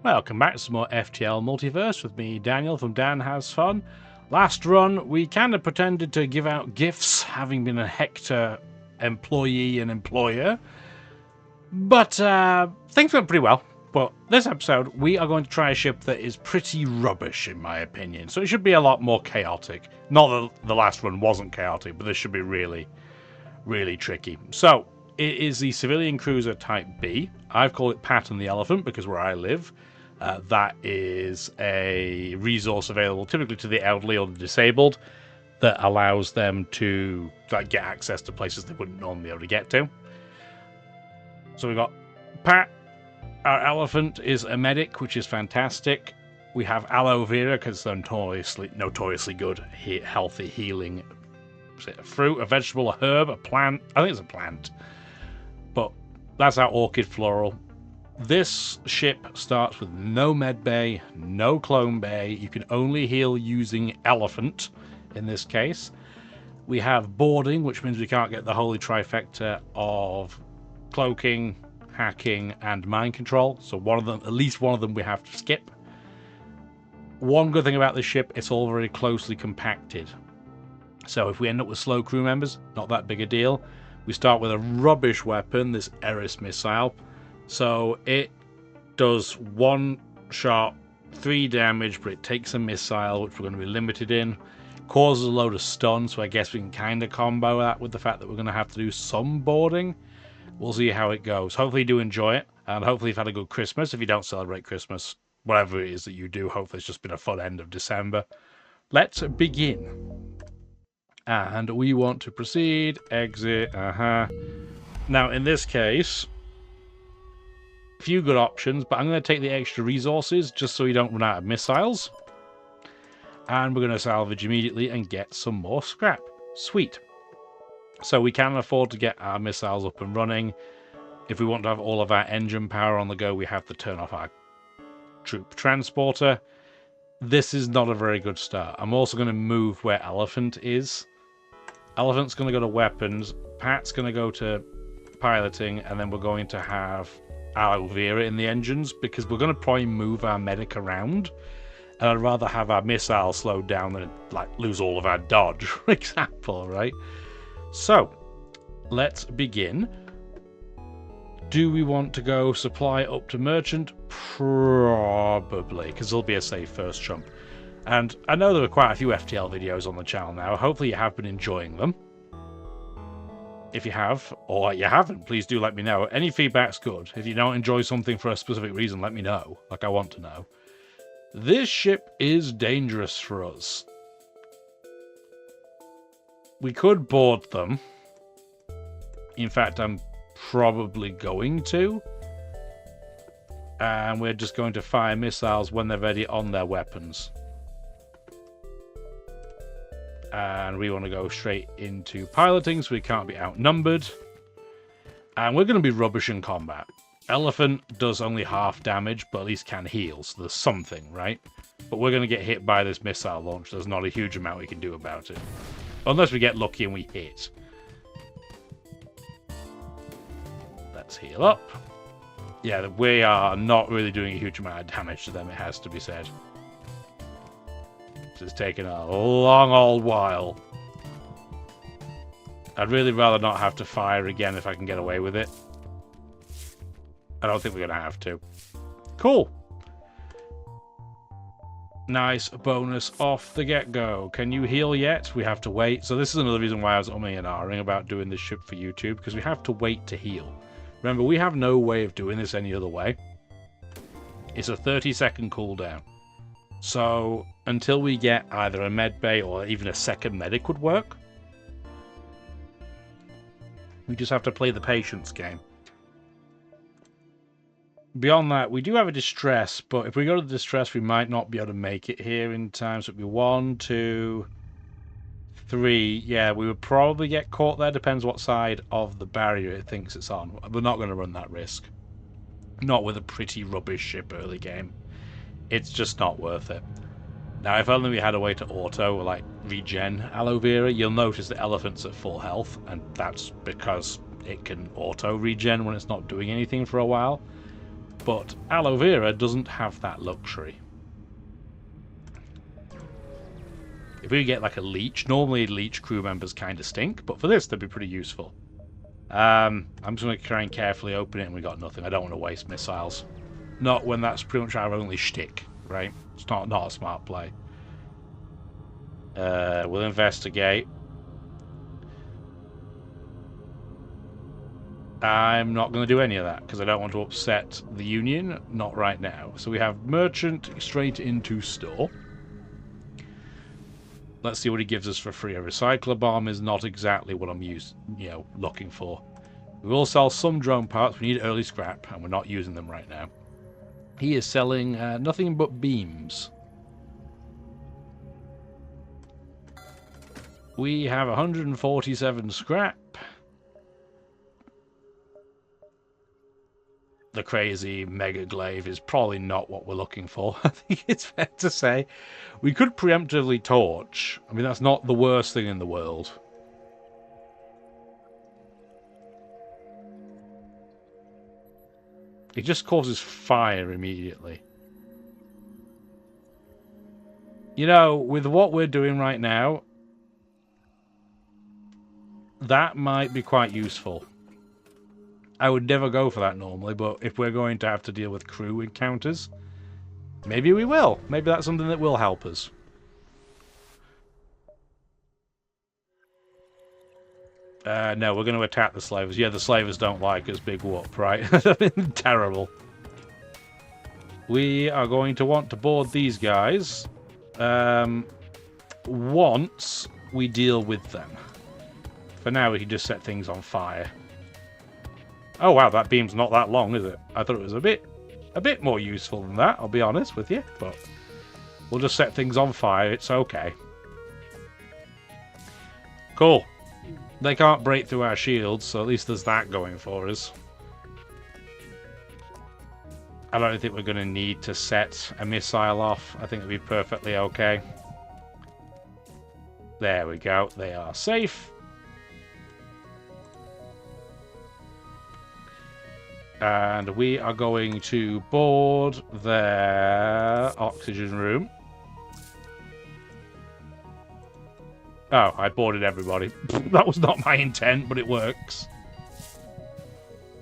Welcome back to some more FTL Multiverse with me, Daniel from Dan Has Fun. Last run, we kind of pretended to give out gifts, having been a Hector employee and employer. But things went pretty well. But this episode, we are going to try a ship that is pretty rubbish, in my opinion. So it should be a lot more chaotic. Not that the last run wasn't chaotic, but this should be really, really tricky. So, it is the Civilian Cruiser Type B. I've called it Pat and the Elephant because where I live, that is a resource available typically to the elderly or the disabled that allows them to get access to places they wouldn't normally be able to get to. So we've got Pat. Our elephant is a medic, which is fantastic. We have aloe vera because they're notoriously good, healthy, healing. Is it a fruit, a vegetable, a herb, a plant? I think it's a plant. But that's our orchid floral. This ship starts with no med bay, no clone bay. You can only heal using elephant in this case. We have boarding, which means we can't get the holy trifecta of cloaking, hacking, and mind control. So at least one of them we have to skip. One good thing about this ship, it's all very closely compacted. So if we end up with slow crew members, not that big a deal. We start with a rubbish weapon, this Eris missile. So it does 1 shot, 3 damage, but it takes a missile, which we're going to be limited in. Causes a load of stun, so I guess we can kind of combo that with the fact that we're going to have to do some boarding. We'll see how it goes. Hopefully you do enjoy it, and hopefully you've had a good Christmas. If you don't celebrate Christmas, whatever it is that you do, hopefully it's just been a fun end of December. Let's begin. And we want to proceed, exit, Now, in this case, a few good options, but I'm going to take the extra resources just so we don't run out of missiles. And we're going to salvage immediately and get some more scrap. Sweet. So we can afford to get our missiles up and running. If we want to have all of our engine power on the go, we have to turn off our troop transporter. This is not a very good start. I'm also going to move where Elephant is. Elephant's going to go to weapons, Pat's going to go to piloting, and then we're going to have aloe vera in the engines because we're going to probably move our medic around. And I'd rather have our missile slowed down than lose all of our dodge, for example, right? So, let's begin. Do we want to go supply up to merchant? Probably, because there'll be a safe first jump. And I know there are quite a few FTL videos on the channel now. Hopefully you have been enjoying them. If you have, or you haven't, please do let me know. Any feedback's good. If you don't enjoy something for a specific reason, let me know. I want to know. This ship is dangerous for us. We could board them. In fact, I'm probably going to. And we're just going to fire missiles when they're ready on their weapons. And we want to go straight into piloting so we can't be outnumbered. And we're going to be rubbish in combat. Elephant does only half damage, but at least can heal, so there's something, right? But we're going to get hit by this missile launch. There's not a huge amount we can do about it. Unless we get lucky and we hit. Let's heal up. Yeah, we are not really doing a huge amount of damage to them, it has to be said. It's taken a long old while. I'd really rather not have to fire again if I can get away with it. I don't think we're going to have to. Cool. Nice bonus off the get-go. Can you heal yet? We have to wait. So this is another reason why I was umming and ahhing about doing this ship for YouTube, because we have to wait to heal. Remember, we have no way of doing this any other way. It's a 30-second cooldown. So, until we get either a med bay or even a second medic would work, we just have to play the patience game. Beyond that, we do have a distress, but if we go to the distress, we might not be able to make it here in time. So it'd be 1, 2, 3. Yeah, we would probably get caught there. Depends what side of the barrier it thinks it's on. We're not going to run that risk. Not with a pretty rubbish ship early game. It's just not worth it. Now, if only we had a way to auto, regen aloe vera, you'll notice the elephant's at full health, and that's because it can auto regen when it's not doing anything for a while. But aloe vera doesn't have that luxury. If we get like a leech, normally leech crew members kind of stink, but for this they'd be pretty useful. I'm just going to try and carefully open it, and we got nothing. I don't want to waste missiles. Not when that's pretty much our only shtick, right? It's not a smart play. We'll investigate. I'm not going to do any of that because I don't want to upset the Union. Not right now. So we have merchant straight into store. Let's see what he gives us for free. A recycler bomb is not exactly what I'm looking for. We will sell some drone parts. We need early scrap, and we're not using them right now. He is selling nothing but beams. We have 147 scrap. The crazy mega glaive is probably not what we're looking for. I think it's fair to say. We could preemptively torch. I mean, that's not the worst thing in the world. It just causes fire immediately. You know, with what we're doing right now, that might be quite useful. I would never go for that normally, but if we're going to have to deal with crew encounters, maybe we will. Maybe that's something that will help us. No, we're going to attack the slavers. Yeah, the slavers don't like us. Big whoop, right? Terrible. We are going to want to board these guys once we deal with them. For now, we can just set things on fire. Oh wow, that beam's not that long, is it? I thought it was a bit more useful than that, I'll be honest with you, but we'll just set things on fire, it's okay. Cool. They can't break through our shields, so at least there's that going for us. I don't think we're going to need to set a missile off. I think it'll be perfectly okay. There we go, they are safe. And we are going to board their oxygen room. Oh, I boarded everybody. That was not my intent, but it works.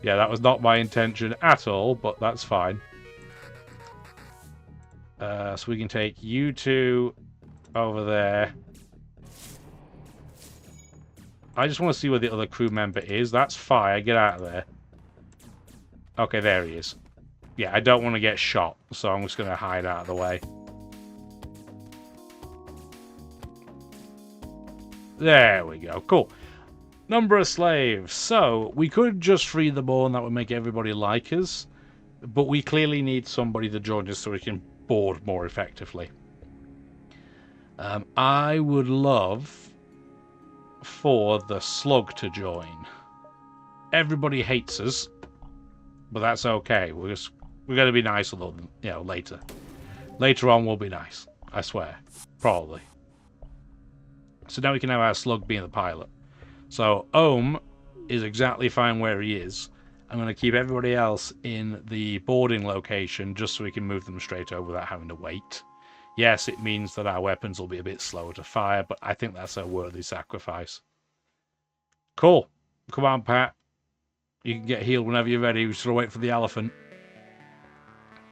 Yeah, that was not my intention at all, but that's fine. So we can take you two over there. I just want to see where the other crew member is. That's fire. Get out of there. Okay, there he is. Yeah, I don't want to get shot, so I'm just going to hide out of the way. There we go. Cool. Number of slaves. So, we could just free them all and that would make everybody like us. But we clearly need somebody to join us so we can board more effectively. I would love for the slug to join. Everybody hates us. But that's okay. We're going to be nice a little, later. Later on, we'll be nice. I swear. Probably. So now we can have our slug being the pilot. So, Ohm is exactly fine where he is. I'm going to keep everybody else in the boarding location just so we can move them straight over without having to wait. Yes, it means that our weapons will be a bit slower to fire, but I think that's a worthy sacrifice. Cool. Come on, Pat. You can get healed whenever you're ready. We should wait for the elephant.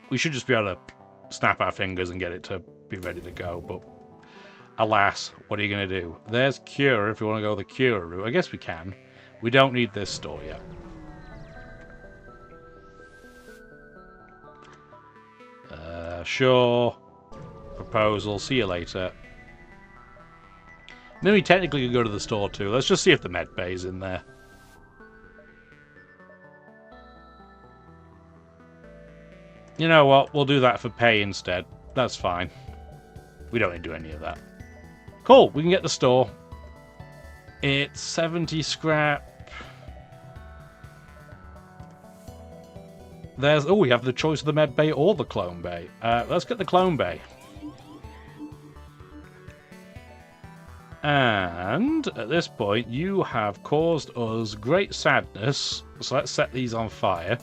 We should just be able to snap our fingers and get it to be ready to go, but alas, what are you going to do? There's C.U.R.A. if you want to go the C.U.R.A. route. I guess we can. We don't need this store yet. Sure. Proposal. See you later. Then we technically could go to the store too. Let's just see if the med bay's in there. You know what? We'll do that for pay instead. That's fine. We don't need to do any of that. Cool. We can get the store. It's 70 scrap. There's... Oh, we have the choice of the med bay or the clone bay. Let's get the clone bay. And at this point, you have caused us great sadness. So let's set these on fire.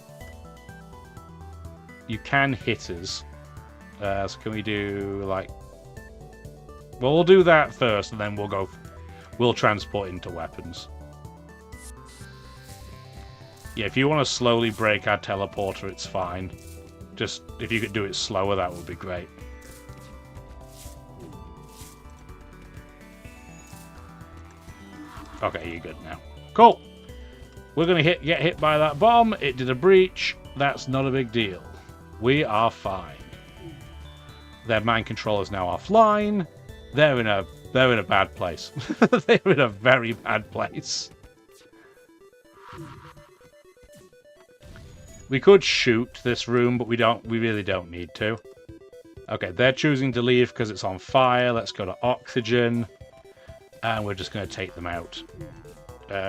You can hit us. So can we do, like... Well, we'll do that first, and then we'll transport into weapons. Yeah, if you want to slowly break our teleporter, it's fine. Just, if you could do it slower, that would be great. Okay, you're good now. Cool. We're going to get hit by that bomb. It did a breach. That's not a big deal. We are fine. Their mind control is now offline. They're in a bad place. They're in a very bad place. We could shoot this room, but we really don't need to. Okay, they're choosing to leave because it's on fire. Let's go to oxygen. And we're just going to take them out.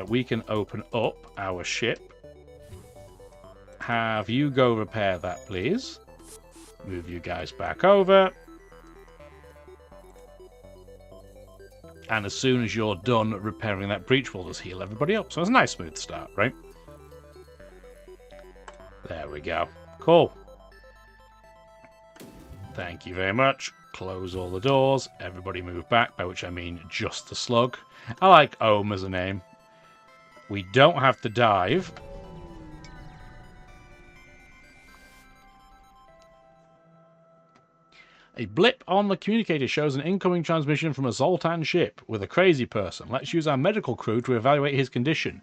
We can open up our ship. Have you go repair that, please. Move you guys back over. And as soon as you're done repairing that breach, we'll just heal everybody up. So it's a nice smooth start, right? There we go. Cool. Thank you very much. Close all the doors. Everybody move back, by which I mean just the slug. I like Ohm as a name. We don't have to dive. A blip on the communicator shows an incoming transmission from a Zoltan ship with a crazy person. Let's use our medical crew to evaluate his condition.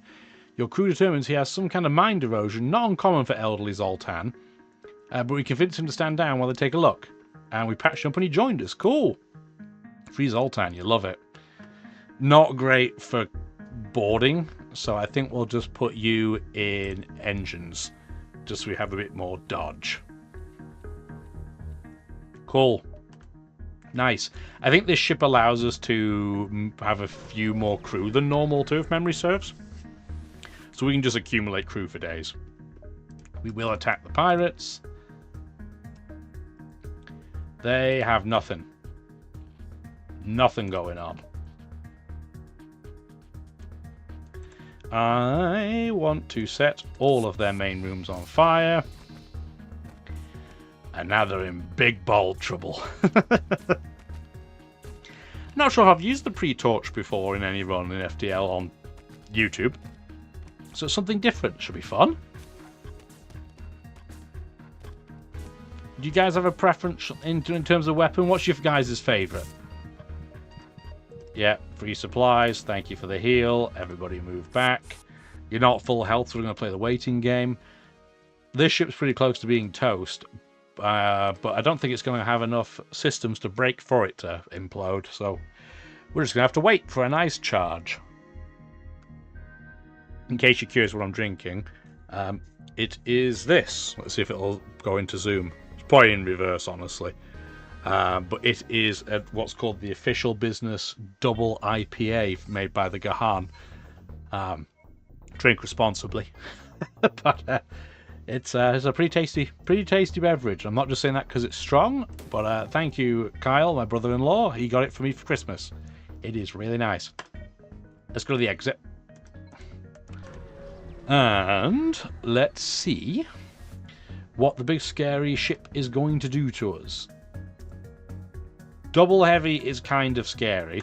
Your crew determines he has some kind of mind erosion, not uncommon for elderly Zoltan. But we convince him to stand down while they take a look. And we patched up and he joined us. Cool. Free Zoltan, you love it. Not great for boarding, so I think we'll just put you in engines. Just so we have a bit more dodge. Cool. Nice. I think this ship allows us to have a few more crew than normal too, if memory serves. So we can just accumulate crew for days. We will attack the pirates. They have nothing. Nothing going on. I want to set all of their main rooms on fire. And now they're in big, bold trouble. Not sure I've used the pre-torch before in any run in FTL on YouTube. So it's something different. Should be fun. Do you guys have a preference in terms of weapon? What's your guys' favourite? Yeah, free supplies. Thank you for the heal. Everybody move back. You're not full health, so we're going to play the waiting game. This ship's pretty close to being toast. But I don't think it's going to have enough systems to break for it to implode. So we're just going to have to wait for a nice charge. In case you're curious what I'm drinking, it is this. Let's see if it'll go into zoom. It's probably in reverse, honestly. But it is what's called the official business double IPA made by the Gahan. Drink responsibly. But it's a pretty tasty beverage. I'm not just saying that because it's strong, but thank you, Kyle, my brother-in-law. He got it for me for Christmas. It is really nice. Let's go to the exit. And let's see what the big scary ship is going to do to us. Double heavy is kind of scary.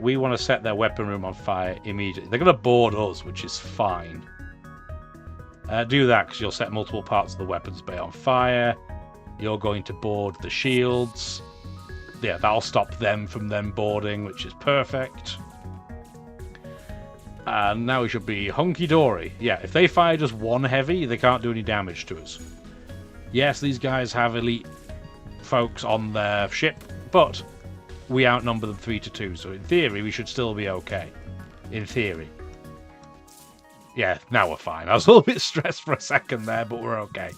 We want to set their weapon room on fire immediately. They're going to board us, which is fine. Do that because you'll set multiple parts of the weapons bay on fire. You're going to board the shields. Yeah, that'll stop them from them boarding, which is perfect. And now we should be hunky-dory. Yeah, if they fire just one heavy, they can't do any damage to us. Yes, these guys have elite folks on their ship, but we outnumber them 3-2, so in theory we should still be okay. In theory. Yeah, now we're fine. I was a little bit stressed for a second there, but we're okay.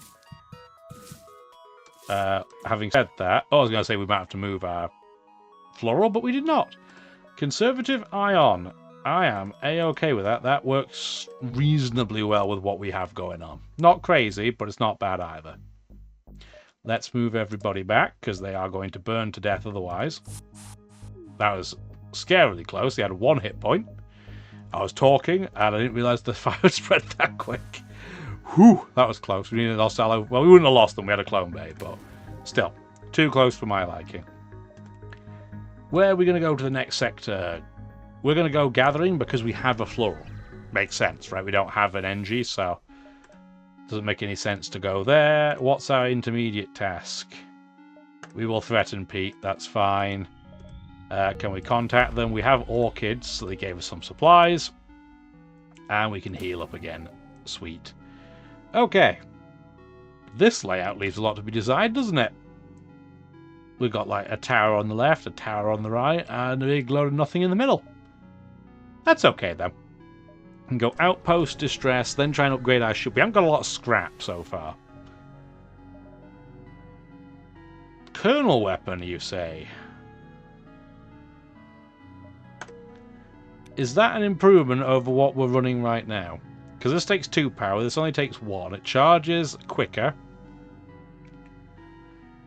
Having said that, I was going to say we might have to move our floral, but we did not. Conservative ion. I am A-okay with that. That works reasonably well with what we have going on. Not crazy, but it's not bad either. Let's move everybody back, because they are going to burn to death otherwise. That was scarily close. They had 1 hit point. I was talking, and I didn't realise the fire would spread that quick. Whew, that was close. We nearly lost our... Well, we wouldn't have lost them. We had a clone bay, but still. Too close for my liking. Where are we going to go to the next sector? We're going to go gathering because we have a floral. Makes sense, right? We don't have an NG, so... Doesn't make any sense to go there. What's our intermediate task? We will threaten Pete. That's fine. Can we contact them? We have orchids, so they gave us some supplies. And we can heal up again. Sweet. Okay. This layout leaves a lot to be desired, doesn't it? We've got like a tower on the left, a tower on the right, and a big load of nothing in the middle. That's okay, though. We can go outpost, distress, then try and upgrade our ship. We haven't got a lot of scrap so far. Colonel weapon, you say? Is that an improvement over what we're running right now? Because this takes 2 power, this only takes 1. It charges quicker.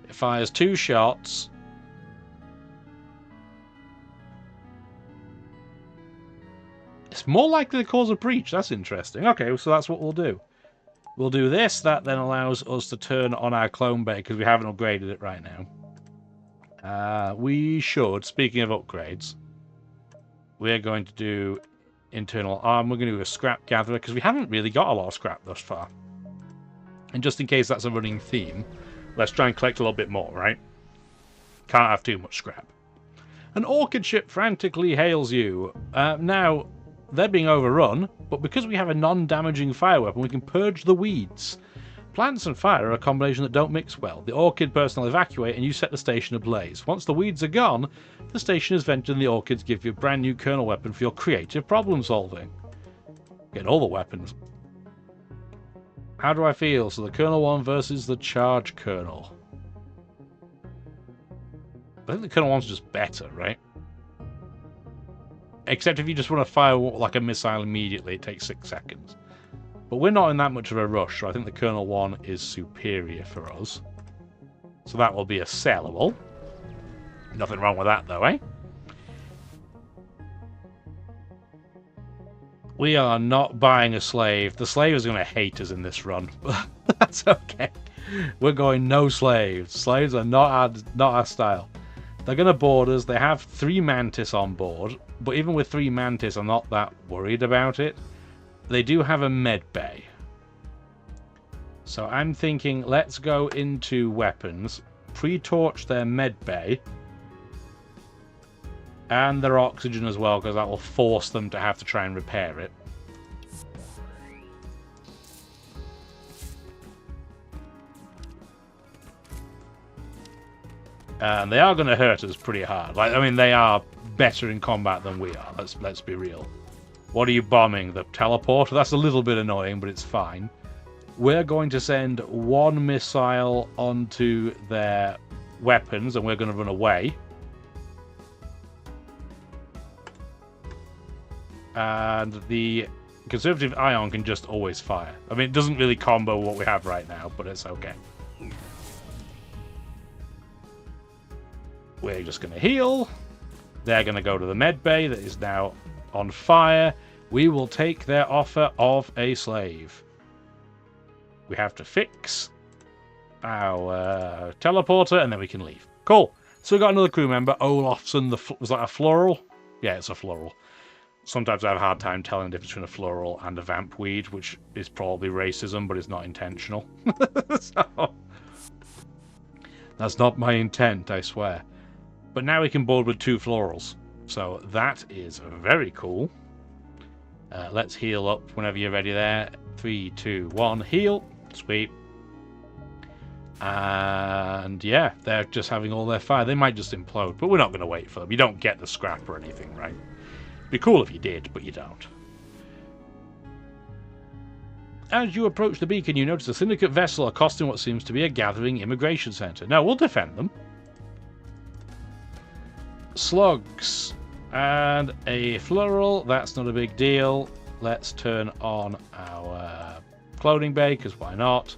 It fires 2 shots. It's more likely to cause a breach. That's interesting. Okay, so that's what we'll do. We'll do this. That then allows us to turn on our clone bay because we haven't upgraded it right now. We should, speaking of upgrades, we're going to do internal arm. We're going to do a scrap gatherer because we haven't really got a lot of scrap thus far. And just in case that's a running theme, let's try and collect a little bit more, right? Can't have too much scrap. An orchid ship frantically hails you. Now, they're being overrun, but because we have a non-damaging fire weapon, we can purge the weeds. Plants and fire are a combination that don't mix well. The orchid personnel evacuate and you set the station ablaze. Once the weeds are gone, the station is vented and the orchids give you a brand new kernel weapon for your creative problem solving. Getting all the weapons. How do I feel? So the kernel one versus the charge kernel. I think the kernel one's just better, right? Except if you just want to fire like a missile immediately, it takes 6 seconds. But we're not in that much of a rush, so I think the Colonel 1 is superior for us. So that will be a sellable. Nothing wrong with that, though, eh? We are not buying a slave. The slave is going to hate us in this run. But that's okay. We're going no slaves. Slaves are not our style. They're going to board us. They have 3 Mantis on board. But even with 3 Mantis, I'm not that worried about it. They do have a med bay. So I'm thinking, let's go into weapons. Pre-torch their med bay. And their oxygen as well, because that will force them to have to try and repair it. And they are going to hurt us pretty hard. Like, I mean, they are better in combat than we are. Let's be real. What are you bombing? The teleporter? That's a little bit annoying, but it's fine. We're going to send 1 missile onto their weapons, and we're going to run away. And the conservative ion can just always fire. I mean, it doesn't really combo what we have right now, but it's okay. We're just going to heal. They're going to go to the med bay that is now on fire. We will take their offer of a slave. We have to fix our teleporter, and then we can leave. Cool. So we've got another crew member, Olafson. Was that a floral? Yeah, it's a floral. Sometimes I have a hard time telling the difference between a floral and a vamp weed, which is probably racism, but it's not intentional. So, that's not my intent, I swear. But now we can board with 2 florals. So that is very cool. Let's heal up whenever you're ready there. 3, 2, 1, heal. Sweet. And yeah, they're just having all their fire. They might just implode, but we're not going to wait for them. You don't get the scrap or anything, right? It'd be cool if you did, but you don't. As you approach the beacon, you notice a syndicate vessel accosting what seems to be a gathering immigration center. Now, we'll defend them. Slugs. And a floral. That's not a big deal. Let's turn on our clothing bay, because why not?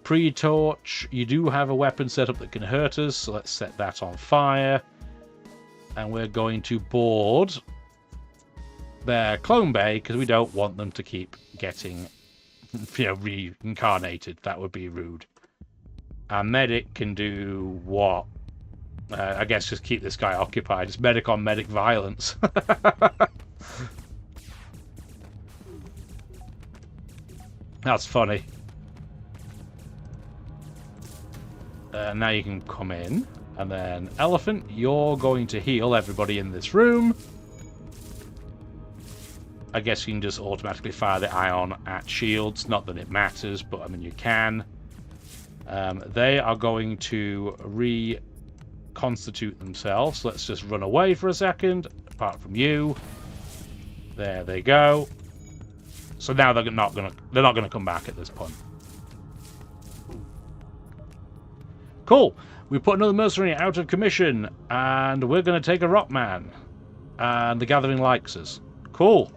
Pre-torch. You do have a weapon setup that can hurt us, so let's set that on fire. And we're going to board their clone bay, because we don't want them to keep getting reincarnated. That would be rude. Our medic can do what? I guess just keep this guy occupied. It's medic on medic violence. That's funny. Now you can come in. And then, Elephant, you're going to heal everybody in this room. I guess you can just automatically fire the ion at shields. Not that it matters, but I mean, you can. They are going to reconstitute themselves. Let's just run away for a second, apart from you. There they go. So now they're not gonna come back at this point. Cool. We put another mercenary out of commission, and we're going to take a Rockman. And the Gathering likes us. Cool.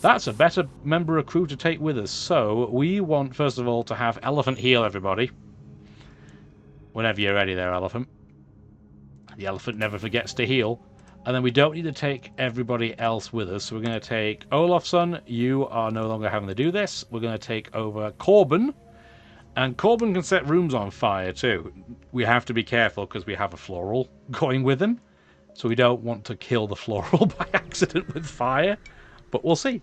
That's a better member of crew to take with us. So we want, first of all, to have Elephant heal everybody. Whenever you're ready there, Elephant. The Elephant never forgets to heal. And then we don't need to take everybody else with us. So we're going to take Olafson. You are no longer having to do this. We're going to take over Corbin. And Corbin can set rooms on fire too. We have to be careful because we have a floral going with him. So we don't want to kill the floral by accident with fire. But we'll see.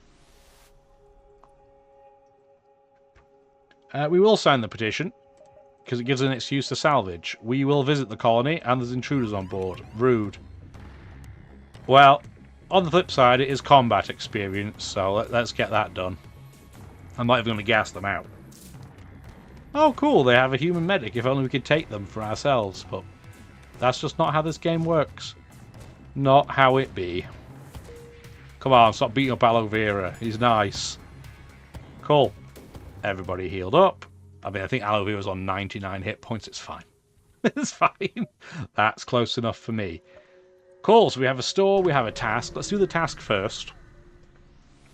We will sign the petition because it gives an excuse to salvage. We will visit the colony and there's intruders on board. Rude. Well, on the flip side, it is combat experience. So let's get that done. I'm not even going to gas them out. Oh, cool, they have a human medic. If only we could take them for ourselves. But that's just not how this game works. Not how it be. Come on, stop beating up Aloe Vera. He's nice. Cool. Everybody healed up. I mean, I think Aloe Vera's on 99 hit points. It's fine. It's fine. That's close enough for me. Cool, so we have a store, we have a task. Let's do the task first.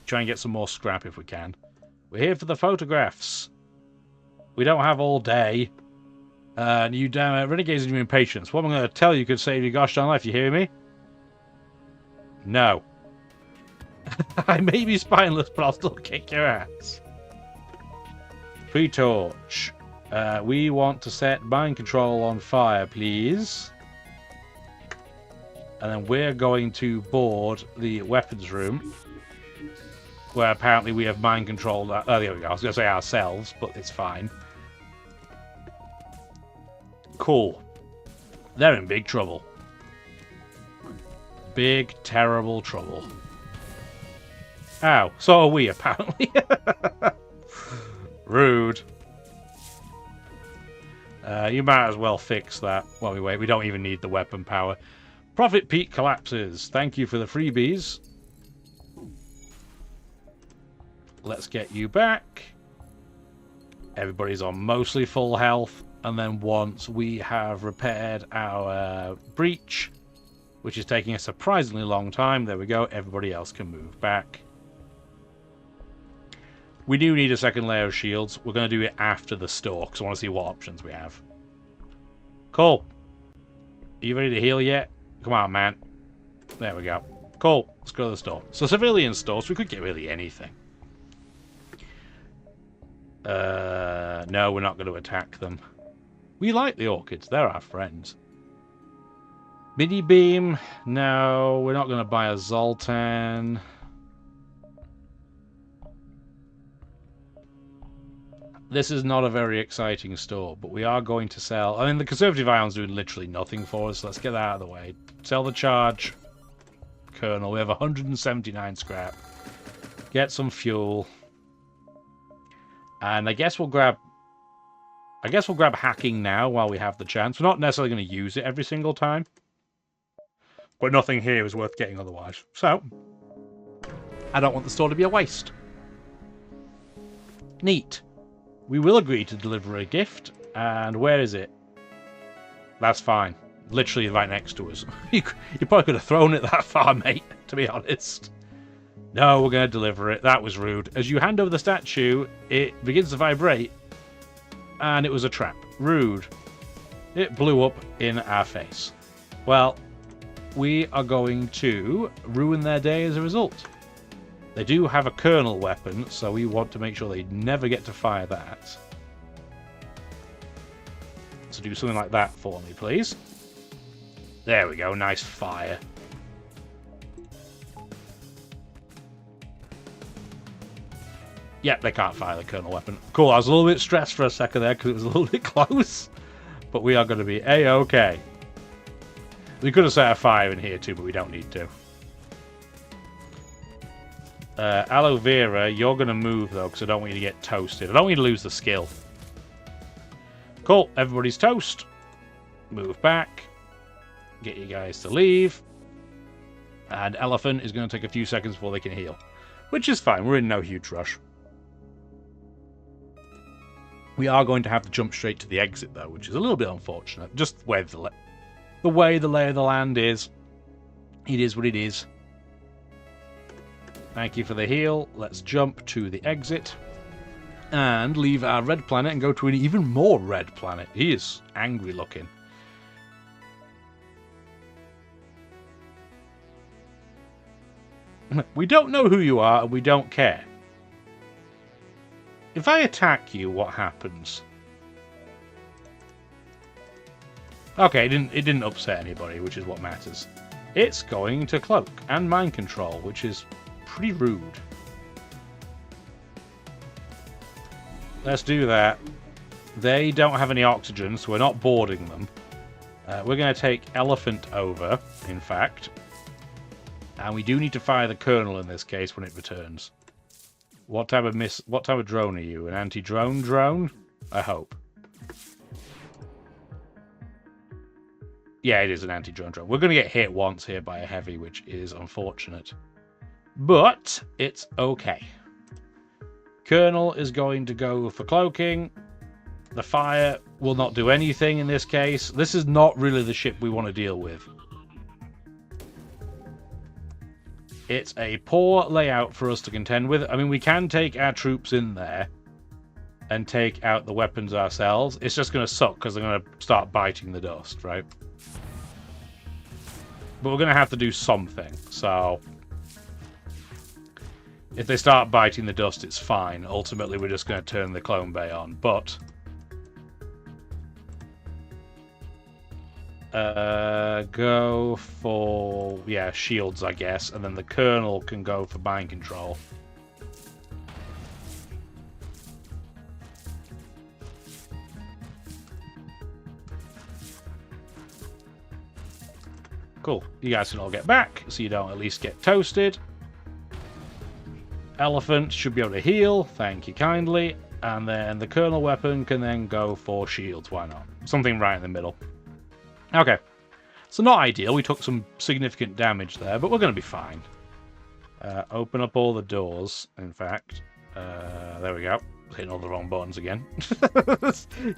Try and get some more scrap if we can. We're here for the photographs. We don't have all day. And you damn renegades and your impatience. What I'm going to tell you could save your gosh darn life. You hear me? No. I may be spineless, but I'll still kick your ass. Pre-torch. We want to set mind control on fire, please. And then we're going to board the weapons room. Where apparently we have mind control. Oh, there we go. I was going to say ourselves, but it's fine. Cool. They're in big trouble. Big, terrible trouble. Ow. So are we, apparently. Rude. You might as well fix that while we wait. We don't even need the weapon power. Profit peak collapses. Thank you for the freebies. Let's get you back. Everybody's on mostly full health. And then once we have repaired our breach, which is taking a surprisingly long time, there we go, everybody else can move back. We do need a second layer of shields. We're going to do it after the store, because I want to see what options we have. Cool. Are you ready to heal yet? Come on, man. There we go. Cool. Let's go to the store. So civilian stores, we could get really anything. No, we're not going to attack them. We like the orchids. They're our friends. Mini beam. No, we're not going to buy a Zoltan. This is not a very exciting store, but we are going to sell. I mean, the conservative ion's doing literally nothing for us. Let's get that out of the way. Sell the charge kernel. We have 179 scrap. Get some fuel. And I guess we'll grab hacking now while we have the chance. We're not necessarily going to use it every single time. But nothing here is worth getting otherwise. So, I don't want the store to be a waste. Neat. We will agree to deliver a gift. And where is it? That's fine. Literally right next to us. You probably could have thrown it that far, mate, to be honest. No, we're going to deliver it. That was rude. As you hand over the statue, it begins to vibrate. And it was a trap. Rude. It blew up in our face. Well, we are going to ruin their day as a result. They do have a Colonel weapon, so we want to make sure they never get to fire that. So do something like that for me, please. There we go, nice fire. Yep, they can't fire the Colonel weapon. Cool, I was a little bit stressed for a second there because it was a little bit close. But we are going to be A-okay. We could have set a fire in here too, but we don't need to. Aloe Vera, you're going to move though, because I don't want you to get toasted. I don't want you to lose the skill. Cool, everybody's toast. Move back. Get you guys to leave. And Elephant is going to take a few seconds before they can heal. Which is fine, we're in no huge rush. We are going to have to jump straight to the exit though, which is a little bit unfortunate. Just where the way the lay of the land is. It is what it is. Thank you for the heal. Let's jump to the exit. And leave our red planet and go to an even more red planet. He is angry looking. We don't know who you are and we don't care. If I attack you, what happens? Okay, it didn't upset anybody, which is what matters. It's going to cloak and mind control, which is pretty rude. Let's do that. They don't have any oxygen, so we're not boarding them. We're going to take Elephant over, in fact. And we do need to fire the Colonel in this case when it returns. What type of drone are you? An anti-drone drone? I hope. Yeah, it is an anti-drone drone. We're going to get hit once here by a heavy, which is unfortunate. But it's okay. Colonel is going to go for cloaking. The fire will not do anything in this case. This is not really the ship we want to deal with. It's a poor layout for us to contend with. I mean, we can take our troops in there and take out the weapons ourselves. It's just going to suck because they're going to start biting the dust, right? But we're going to have to do something. So if they start biting the dust, it's fine. Ultimately, we're just going to turn the clone bay on. But go for, yeah, shields, I guess. And then the Colonel can go for mind control. Cool. You guys can all get back, so you don't at least get toasted. Elephant should be able to heal. Thank you kindly. And then the Colonel weapon can then go for shields. Why not? Something right in the middle. Okay. So not ideal. We took some significant damage there, but we're going to be fine. Open up all the doors, in fact. There we go. Hitting all the wrong buttons again.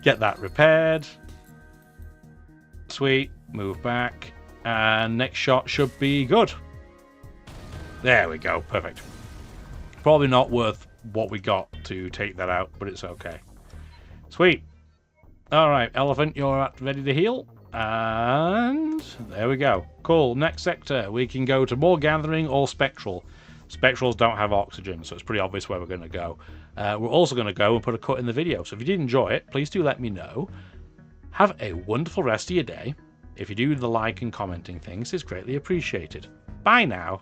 Get that repaired. Sweet. Move back. And next shot should be good. There we go. Perfect. Probably not worth what we got to take that out, but it's okay. Sweet. Alright, Elephant, you're ready to heal. And there we go. Cool. Next sector. We can go to more gathering or spectral. Spectrals don't have oxygen, so it's pretty obvious where we're going to go. We're also going to go and put a cut in the video. So if you did enjoy it, please do let me know. Have a wonderful rest of your day. If you do the like and commenting things, it's greatly appreciated. Bye now.